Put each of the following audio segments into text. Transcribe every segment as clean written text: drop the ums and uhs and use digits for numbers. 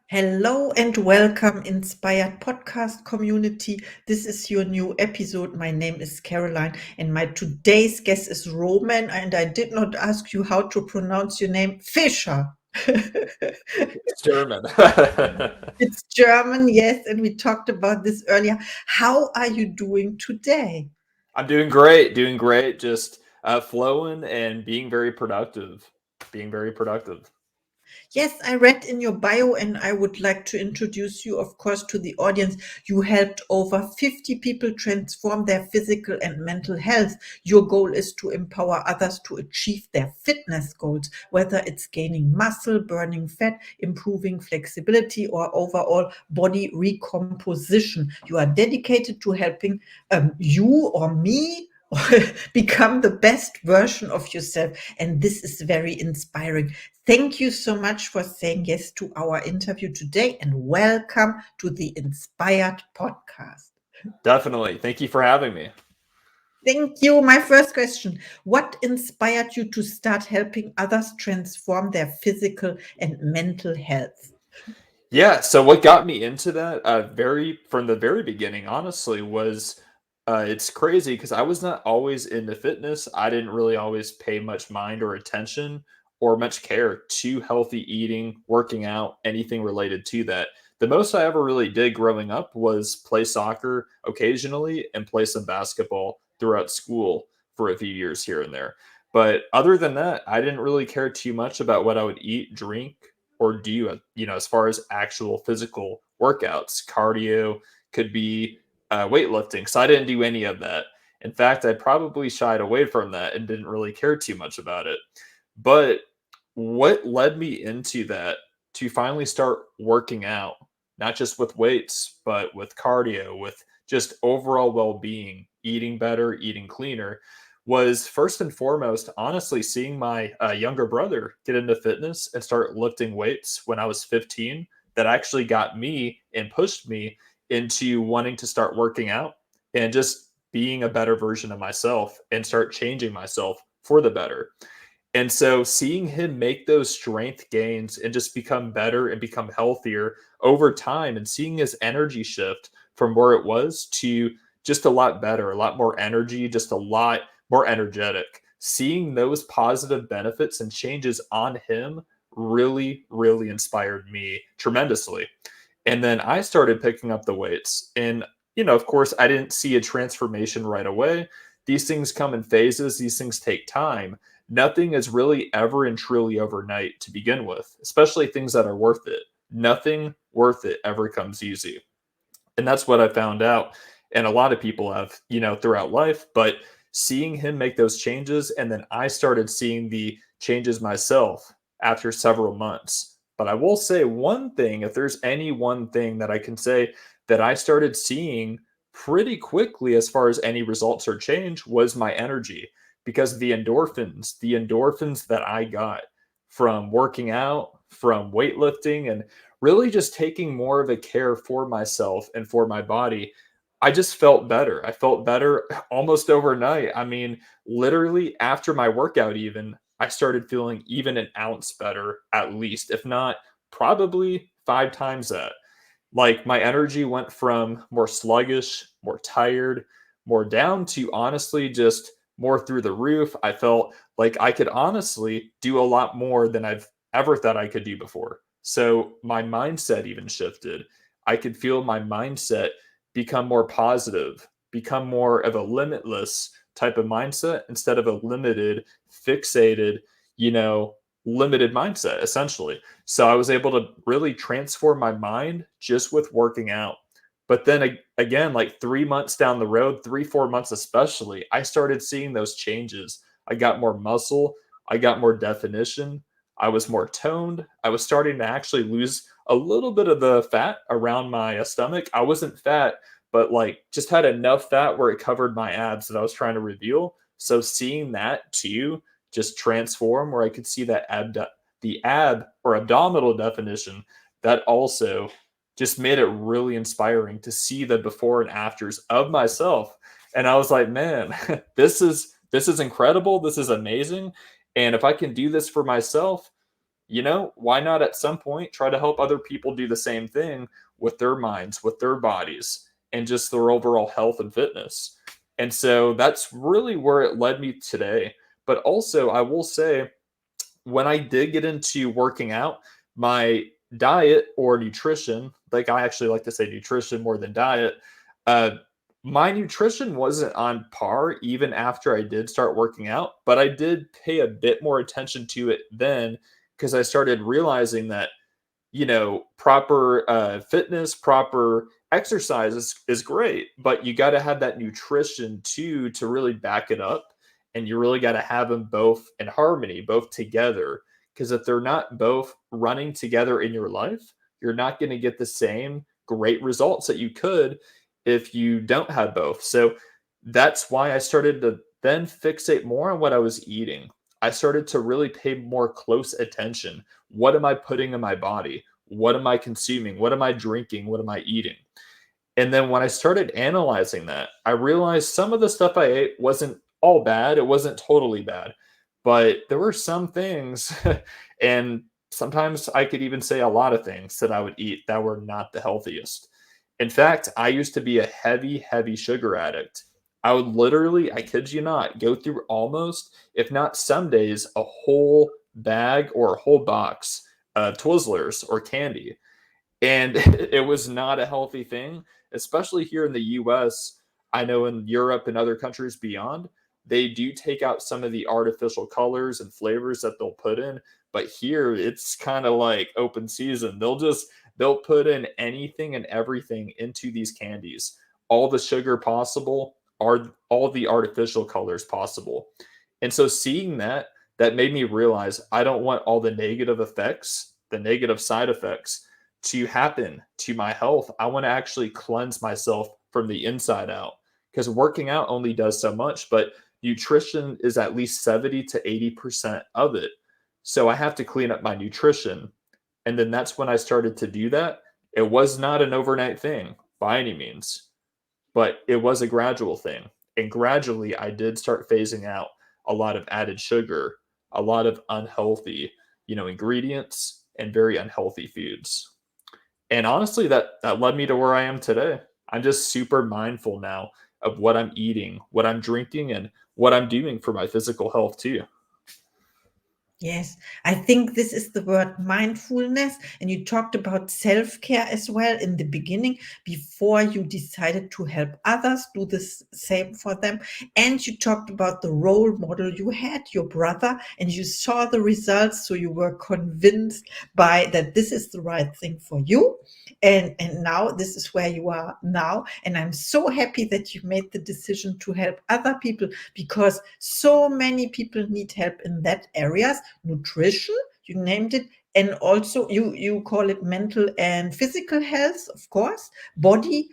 Hello and welcome, Inspired Podcast community. This is your new episode. My name is Caroline, and my today's guest is Roman. And I did not ask you how to pronounce your name, Fischer. It's German. It's German, yes, and we talked about this earlier. How are you doing today? I'm doing great, doing great. Just flowing and being very productive. Being very productive. Yes, I read in your bio, and I would like to introduce you, of course, to the audience. You helped over 50 people transform their physical and mental health. Your goal is to empower others to achieve their fitness goals, whether it's gaining muscle, burning fat, improving flexibility, or overall body recomposition. You are dedicated to helping you or me become the best version of yourself. And this is very inspiring. Thank you so much for saying yes to our interview today and welcome to the Inspired Podcast. Definitely. Thank you for having me. Thank you. My first question: what inspired you to start helping others transform their physical and mental health? Yeah. So what got me into that, very from the very beginning, honestly, was it's crazy because I was not always into fitness. I didn't really always pay much mind or attention or much care to healthy eating, working out, anything related to that. The most I ever really did growing up was play soccer occasionally and play some basketball throughout school for a few years here and there. But other than that, I didn't really care too much about what I would eat, drink, or do, as far as actual physical workouts. Cardio could be weightlifting. So I didn't do any of that. In fact, I probably shied away from that and didn't really care too much about it. But what led me into that to finally start working out, not just with weights, but with cardio, with just overall well being, eating better, eating cleaner, was first and foremost, honestly, seeing my younger brother get into fitness and start lifting weights when I was 15. That actually got me and pushed me into wanting to start working out and just being a better version of myself and start changing myself for the better. And so seeing him make those strength gains and just become better and become healthier over time and seeing his energy shift from where it was to just a lot better, a lot more energy, just a lot more energetic. Seeing those positive benefits and changes on him really, really inspired me tremendously. And then I started picking up the weights. And, of course, I didn't see a transformation right away. These things come in phases, these things take time. Nothing is really ever and truly overnight to begin with, especially things that are worth it. Nothing worth it ever comes easy. And that's what I found out. And a lot of people have, throughout life. But seeing him make those changes, and then I started seeing the changes myself after several months. But I will say one thing, if there's any one thing that I can say that I started seeing pretty quickly as far as any results or change was my energy, because the endorphins that I got from working out, from weightlifting, and really just taking more of a care for myself and for my body, I just felt better. I felt better almost overnight. I mean, literally after my workout, even, I started feeling even an ounce better, at least, if not probably 5 times that. Like my energy went from more sluggish, more tired, more down to honestly just more through the roof. I felt like I could honestly do a lot more than I've ever thought I could do before. So my mindset even shifted. I could feel my mindset become more positive, become more of a limitless type of mindset instead of a limited, fixated, you know, limited mindset essentially. So I was able to really transform my mind just with working out. But then again, like 3 months down the road, 3, 4 months especially, I started seeing those changes. I got more muscle, I got more definition, I was more toned. I was starting to actually lose a little bit of the fat around my stomach. I wasn't fat, but like just had enough fat where it covered my abs that I was trying to reveal. So seeing that too just transform, where I could see that the ab or abdominal definition, that also just made it really inspiring to see the before and afters of myself. And I was like, man, this is incredible. This is amazing. And if I can do this for myself, why not at some point try to help other people do the same thing with their minds, with their bodies, and just their overall health and fitness? And so that's really where it led me today. But also, I will say, when I did get into working out, my diet or nutrition, like I actually like to say nutrition more than diet, uh, my nutrition wasn't on par even after I did start working out, but I did pay a bit more attention to it then because I started realizing that proper fitness, proper exercise is great, but you got to have that nutrition too to really back it up. And you really got to have them both in harmony, both together. Because if they're not both running together in your life, you're not going to get the same great results that you could if you don't have both. So that's why I started to then fixate more on what I was eating. I started to really pay more close attention. What am I putting in my body? What am I consuming? What am I drinking? What am I eating? And then when I started analyzing that, I realized some of the stuff I ate wasn't all bad. It wasn't totally bad, but there were some things, and sometimes I could even say a lot of things that I would eat that were not the healthiest. In fact, I used to be a heavy, heavy sugar addict. I would literally, I kid you not, go through almost, if not some days, a whole bag or a whole box of Twizzlers or candy. And it was not a healthy thing, especially here in the US. I know in Europe and other countries beyond, they do take out some of the artificial colors and flavors that they'll put in, but here it's kind of like open season. They'll put in anything and everything into these candies. All the sugar possible, are all the artificial colors possible. And so seeing that made me realize I don't want all the negative effects, the negative side effects to happen to my health. I want to actually cleanse myself from the inside out, because working out only does so much, but nutrition is at least 70 to 80% of it. So I have to clean up my nutrition. And then that's when I started to do that. It was not an overnight thing by any means, but it was a gradual thing. And gradually, I did start phasing out a lot of added sugar, a lot of unhealthy, ingredients, and very unhealthy foods. And honestly, that led me to where I am today. I'm just super mindful now of what I'm eating, what I'm drinking, and what I'm doing for my physical health too. Yes, I think this is the word mindfulness. And you talked about self care as well in the beginning, before you decided to help others do the same for them. And you talked about the role model you had, your brother, and you saw the results. So you were convinced by that this is the right thing for you. And now this is where you are now. And I'm so happy that you made the decision to help other people, because so many people need help in that areas. Nutrition, you named it, and also you call it mental and physical health, of course, body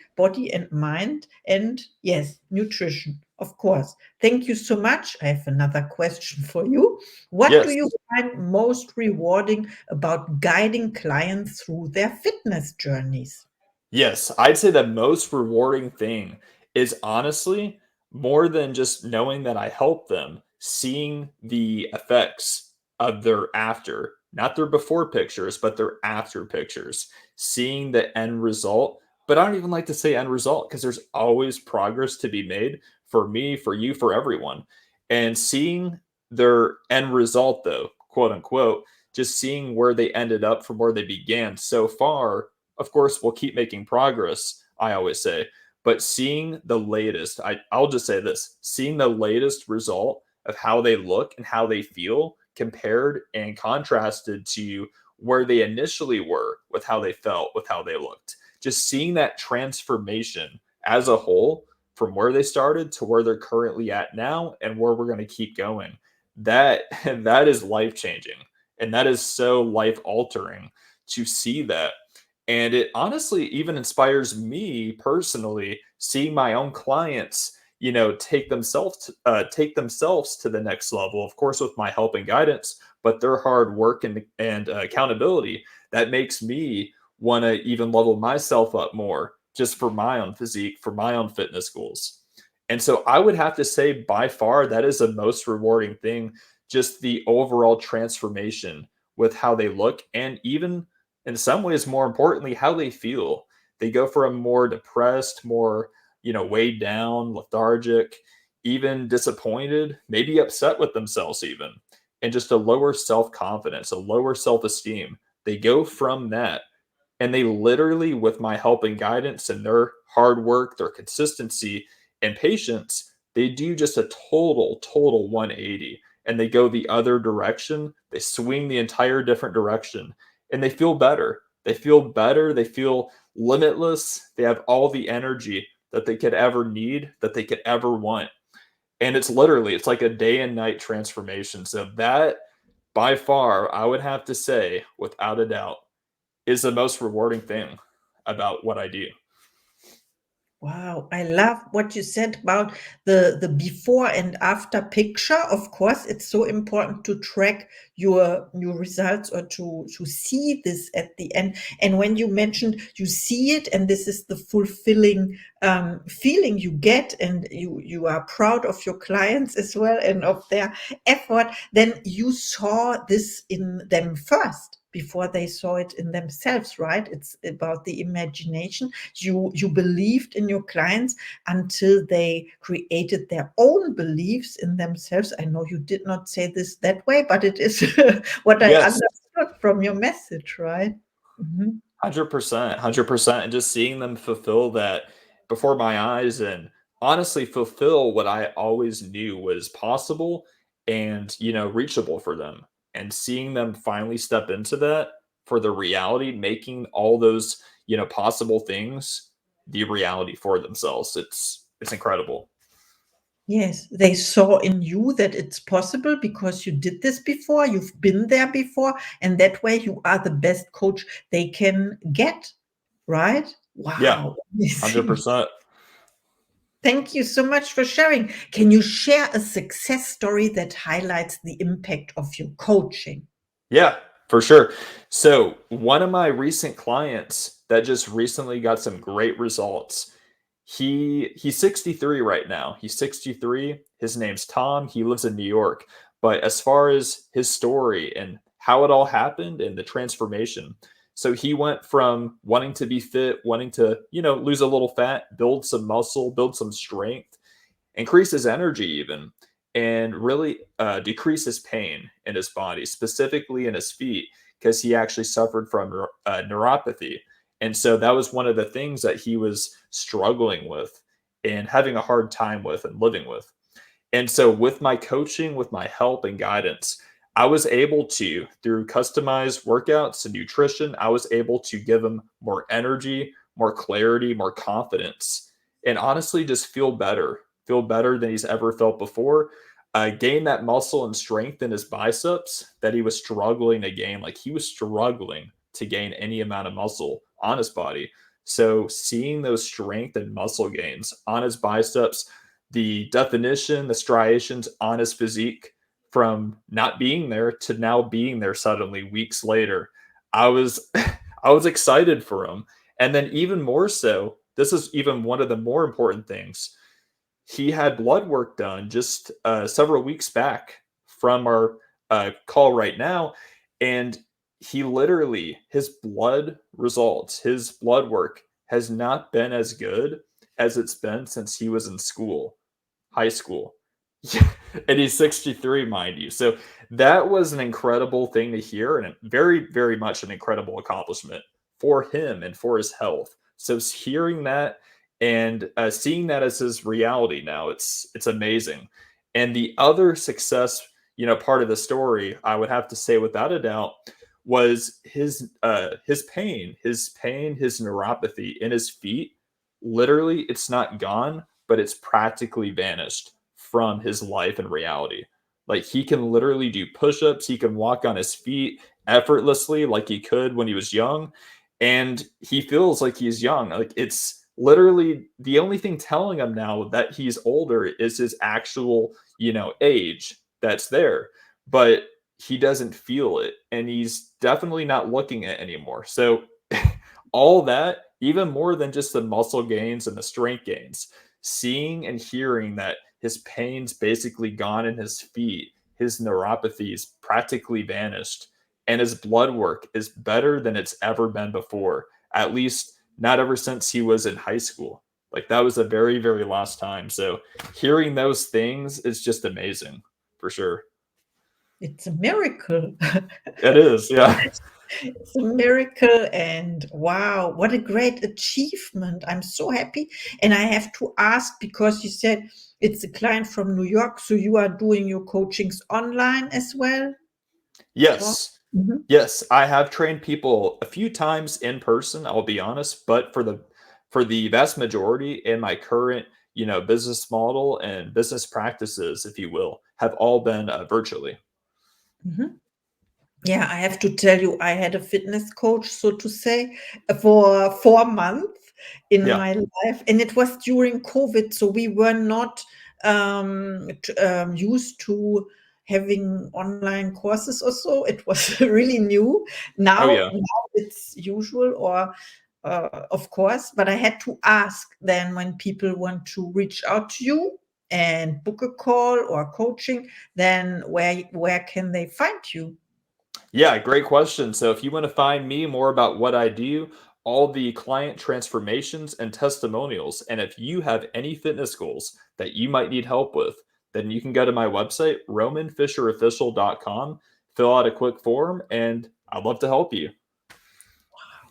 and mind, and yes, nutrition, of course. Thank you so much. I have another question for you. What do Yes. you find most rewarding about guiding clients through their fitness journeys? Yes, I'd say the most rewarding thing is honestly more than just knowing that I help them, seeing the effects of their after, not their before pictures, but their after pictures, seeing the end result. But I don't even like to say end result because there's always progress to be made for me, for you, for everyone. And seeing their end result, though, quote unquote, just seeing where they ended up from where they began so far. Of course, we'll keep making progress, I always say, but seeing the latest, I'll just say this, seeing the latest result of how they look and how they feel compared and contrasted to where they initially were with how they felt, with how they looked. Just seeing that transformation as a whole from where they started to where they're currently at now and where we're going to keep going. That that is life changing, and that is so life altering to see that. And it honestly even inspires me personally, seeing my own clients, take themselves to the next level. Of course, with my help and guidance, but their hard work and accountability, that makes me want to even level myself up more, just for my own physique, for my own fitness goals. And so I would have to say, by far, that is the most rewarding thing, just the overall transformation with how they look, and even in some ways, more importantly, how they feel. They go from more depressed, more, weighed down, lethargic, even disappointed, maybe upset with themselves, even, and just a lower self confidence, a lower self esteem. They go from that, and they literally, with my help and guidance and their hard work, their consistency and patience, they do just a total 180, and they go the other direction. They swing the entire different direction, and they feel better. They feel better. They feel limitless. They have all the energy that they could ever need, that they could ever want. And it's like a day and night transformation. So that, by far, I would have to say, without a doubt, is the most rewarding thing about what I do. Wow, I love what you said about the before and after picture. Of course, it's so important to track your results, or to see this at the end. And when you mentioned you see it, and this is the fulfilling feeling you get, and you are proud of your clients as well and of their effort, then you saw this in them first before they saw it in themselves, right? It's about the imagination. You believed in your clients until they created their own beliefs in themselves. I know you did not say this that way, but it is what I Yes, understood from your message, right? Mhm. 100%, 100%. And just seeing them fulfill that before my eyes, and honestly fulfill what I always knew was possible and, reachable for them. And seeing them finally step into that for the reality, making all those, possible things the reality for themselves. It's incredible. Yes, they saw in you that it's possible because you did this before, you've been there before, and that way you are the best coach they can get, right? Yeah, Wow, amazing. 100%. Thank you so much for sharing. Can you share a success story that highlights the impact of your coaching? Yeah, for sure. So, one of my recent clients that just recently got some great results. He's 63 right now. He's 63. His name's Tom. He lives in New York. But as far as his story and how it all happened and the transformation, so he went from wanting to be fit, wanting to, lose a little fat, build some muscle, build some strength, increase his energy even, and really decrease his pain in his body, specifically in his feet, because he actually suffered from neuropathy. And so that was one of the things that he was struggling with and having a hard time with and living with. And so with my coaching, with my help and guidance, I was able to, through customized workouts and nutrition, I was able to give him more energy, more clarity, more confidence, and honestly just feel better than he's ever felt before. Gain that muscle and strength in his biceps that he was struggling to gain. Like he was struggling to gain any amount of muscle on his body. So seeing those strength and muscle gains on his biceps, the definition, the striations on his physique from not being there to now being there suddenly weeks later. I was I was excited for him. And then even more so, this is even one of the more important things. He had blood work done just several weeks back from our call right now, and he literally, his blood results, his blood work has not been as good as it's been since he was in school, high school. And he's 63, mind you. So that was an incredible thing to hear, and very much an incredible accomplishment for him and for his health. So hearing that and seeing that as his reality now, it's amazing. And the other success, part of the story, I would have to say without a doubt, was his pain, his neuropathy in his feet. Literally, it's not gone, but it's practically vanished from his life and reality. Like he can literally do push-ups, he can walk on his feet effortlessly like he could when he was young, and he feels like he's young. Like it's literally the only thing telling him now that he's older is his actual, age that's there. But he doesn't feel it, and he's definitely not looking at it anymore. So all that, even more than just the muscle gains and the strength gains, seeing and hearing that his pain's basically gone in his feet, his neuropathy's practically vanished, and his blood work is better than it's ever been before, at least not ever since he was in high school. Like that was a very, very last time. So hearing those things is just amazing for sure. It's a miracle. It is. Yeah. It's a miracle, and wow, what a great achievement. I'm so happy. And I have to ask, because you said it's a client from New York, so you are doing your coachings online as well? Or- Yes. Mhm. Yes, I have trained people a few times in person, I'll be honest, but for the vast majority in my current, business model and business practices, if you will, have all been virtually. Mhm. Yeah, I have to tell you, I had a fitness coach, so to say, for 4 months in Yeah. my life, and it was during COVID, so we were not used to having online courses or so. It was really new. Oh Now, yeah. now it's usual, or of course, but I had to ask then when people want to reach out to you and book a call or coaching, then where can they find you? Yeah, great question. So if you want to find me more about what I do, all the client transformations and testimonials, and if you have any fitness goals that you might need help with, then you can go to my website, romanfisherofficial.com, fill out a quick form, and I'd love to help you.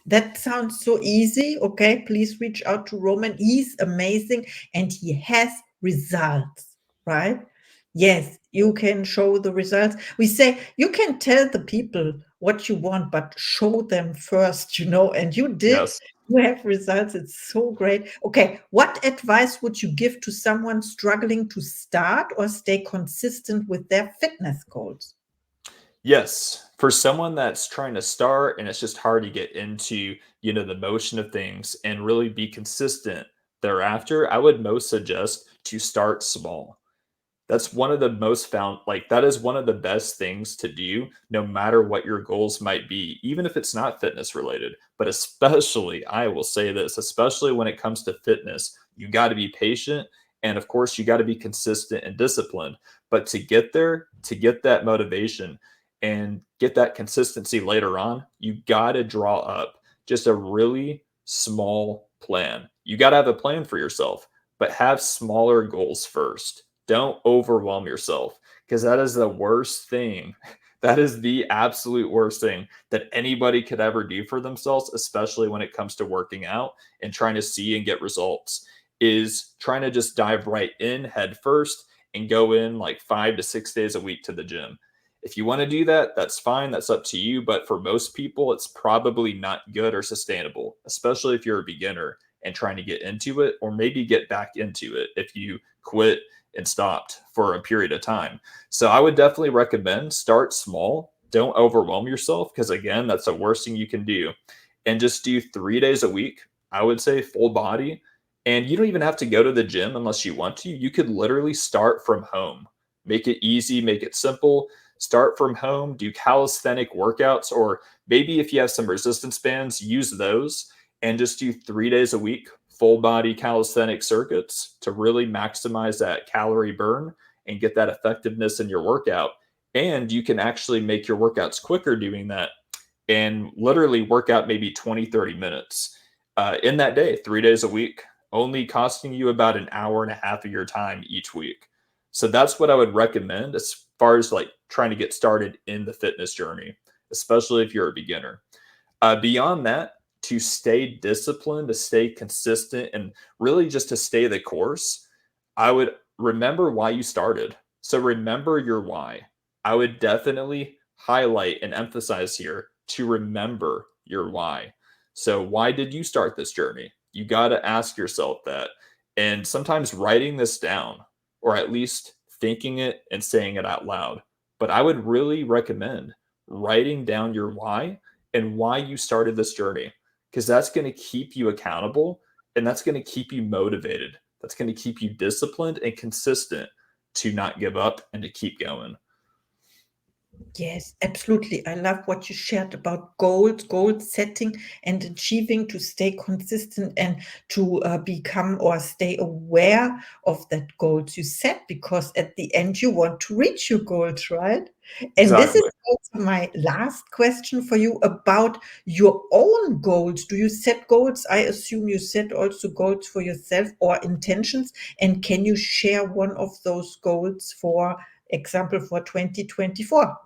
That sounds so easy. Okay, please reach out to Roman. He's amazing and he has results, right? Yes, you can show the results. We say you can tell the people what you want, but show them first, and you did. Yes. You have results. It's so great. Okay, what advice would you give to someone struggling to start or stay consistent with their fitness goals? Yes, for someone that's trying to start and it's just hard to get into, the motion of things and really be consistent thereafter, I would most suggest to start small. That's one of the most found like that is one of the best things to do no matter what your goals might be, even if it's not fitness related. But especially, I will say this, especially when it comes to fitness, you got to be patient and of course you got to be consistent and disciplined. But to get there, to get that motivation and get that consistency later on, you got to draw up just a really small plan. You got to have a plan for yourself, but have smaller goals first. Don't overwhelm yourself because that is the worst thing. That is the absolute worst thing that anybody could ever do for themselves, especially when it comes to working out and trying to see and get results, is trying to just dive right in head first and go in like 5 to 6 days a week to the gym. If you want to do that, that's fine. That's up to you. But for most people, it's probably not good or sustainable, especially if you're a beginner and trying to get into it or maybe get back into it if you quit and stopped for a period of time. So I would definitely recommend start small. Don't overwhelm yourself because, again, that's the worst thing you can do. And just do 3 days a week. I would say full body. And you don't even have to go to the gym unless you want to. You could literally start from home. Make it easy, make it simple. Start from home, do calisthenic workouts, or maybe if you have some resistance bands, use those and just do 3 days a week, full body calisthenic circuits to really maximize that calorie burn and get that effectiveness in your workout. And you can actually make your workouts quicker doing that and literally work out maybe 20, 30 minutes in that day, 3 days a week, only costing you about an hour and a half of your time each week. So that's what I would recommend as far as like trying to get started in the fitness journey, especially if you're a beginner. Beyond that, to stay disciplined, to stay consistent, and really just to stay the course, I would remember why you started. So remember your why. I would definitely highlight and emphasize here to remember your why. So, why did you start this journey? You got to ask yourself that. And sometimes writing this down, or at least thinking it and saying it out loud. But I would really recommend writing down your why and why you started this journey because that's going to keep you accountable and that's going to keep you motivated. That's going to keep you disciplined and consistent to not give up and to keep going. Yes, absolutely. I love what you shared about goals, goal setting and achieving to stay consistent and to become or stay aware of that goals you set, because at the end you want to reach your goals, right? And this is Exactly. also my last question for you about your own goals. Do you set goals? I assume you set also goals for yourself or intentions. And can you share one of those goals, for example, for 2024?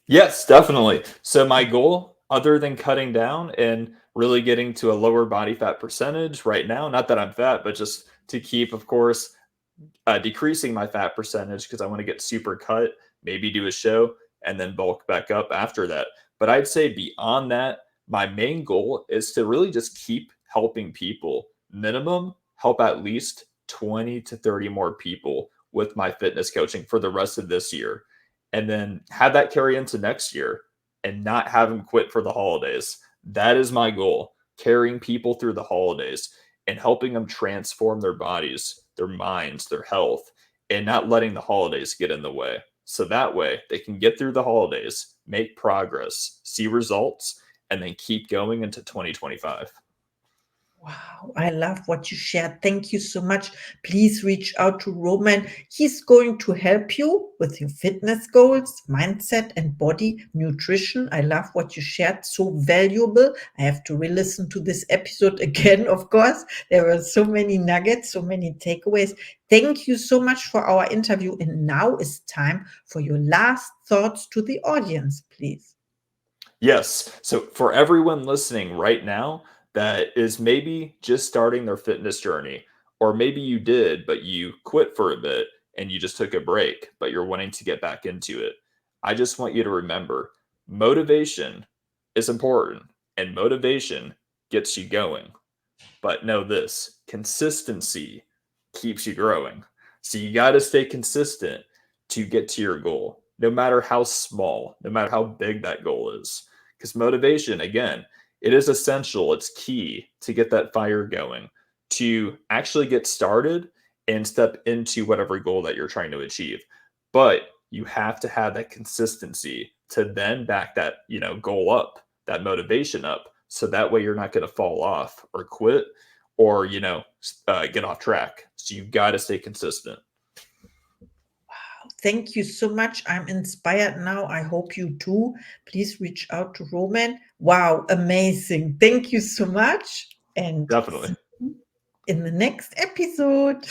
Yes, definitely. So my goal, other than cutting down and really getting to a lower body fat percentage right now, not that I'm fat, but just to keep, of course, decreasing my fat percentage because I want to get super cut, maybe do a show, and then bulk back up after that. But I'd say beyond that, my main goal is to really just keep helping people. Minimum, help at least 20 to 30 more people with my fitness coaching for the rest of this year. And then have that carry into next year and not have them quit for the holidays. That is my goal, carrying people through the holidays and helping them transform their bodies, their minds, their health, and not letting the holidays get in the way. So that way they can get through the holidays, make progress, see results, and then keep going into 2025. Wow, I love what you shared. Thank you so much. Please reach out to Roman. He's going to help you with your fitness goals, mindset, and body nutrition. I love what you shared. So valuable. I have to re listen to this episode again, of course. There were so many nuggets, so many takeaways. Thank you so much for our interview. And now is time for your last thoughts to the audience, please. Yes. So for everyone listening right now that is maybe just starting their fitness journey, or maybe you did, but you quit for a bit and you just took a break, but you're wanting to get back into it, I just want you to remember motivation is important and motivation gets you going. But know this, consistency keeps you growing. So you got to stay consistent to get to your goal, no matter how small, no matter how big that goal is. Because motivation, again, it is essential, it's key to get that fire going, to actually get started and step into whatever goal that you're trying to achieve. But you have to have that consistency to then back that, goal up, that motivation up. So that way you're not going to fall off or quit or get off track. So you got to stay consistent. Thank you so much. I'm inspired now. I hope you too. Please reach out to Roman. Wow, amazing. Thank you so much. And Definitely. see you in the next episode.